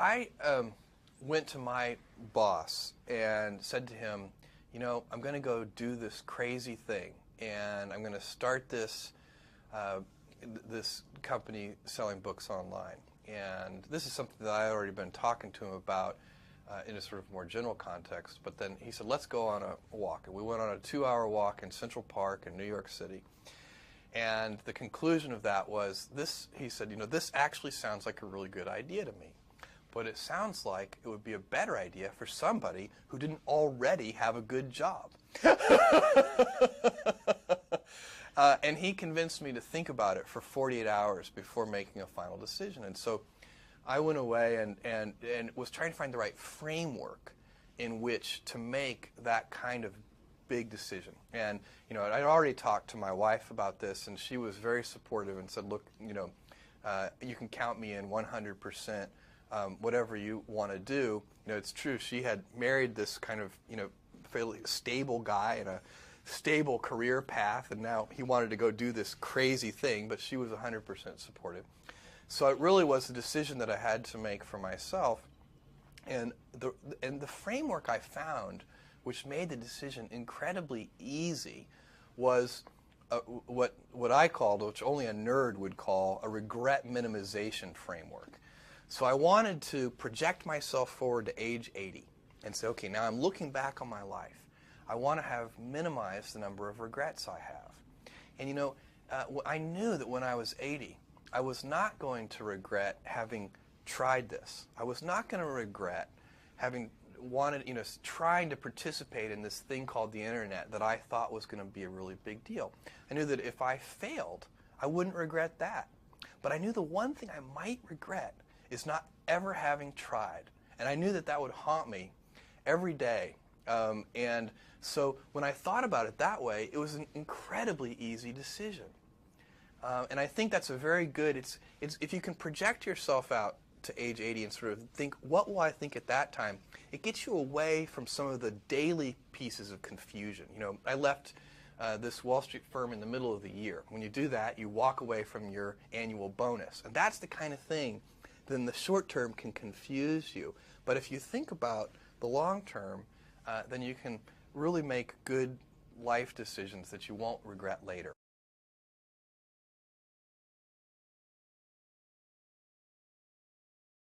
I went to my boss and said to him, you know, I'm going to go do this crazy thing, and I'm going to start this this company selling books online. And this is something that I had already been talking to him about in a sort of more general context. But then he said, let's go on a walk. And we went on a 2-hour walk in Central Park in New York City. And the conclusion of that was this. He said, you know, this actually sounds like a really good idea to me. But it sounds like it would be a better idea for somebody who didn't already have a good job. And he convinced me to think about it for 48 hours before making a final decision. And so I went away and was trying to find the right framework in which to make that kind of big decision. And, you know, I'd already talked to my wife about this, and she was very supportive and said, look, you know, you can count me in 100%. Whatever you want to do. You know, it's true. She had married this kind of, you know, fairly stable guy in a stable career path, and now he wanted to go do this crazy thing, but she was 100% supportive. So it really was a decision that I had to make for myself. And the framework I found, which made the decision incredibly easy, was what I called, which only a nerd would call, a regret minimization framework. So I wanted to project myself forward to age 80 and say, okay, now I'm looking back on my life. I want to have minimized the number of regrets I have. And you know, I knew that when I was 80, I was not going to regret having tried this. I was not going to regret having wanted, you know, trying to participate in this thing called the internet that I thought was going to be a really big deal. I knew that if I failed, I wouldn't regret that. But I knew the one thing I might regret is not ever having tried. And I knew that that would haunt me every day. And so when I thought about it that way, it was an incredibly easy decision. And I think that's a very good, it's if you can project yourself out to age 80 and sort of think, what will I think at that time? It gets you away from some of the daily pieces of confusion. You know, I left this Wall Street firm in the middle of the year. When you do that, you walk away from your annual bonus. And that's the kind of thing then the short term can confuse you. But if you think about the long term, then you can really make good life decisions that you won't regret later.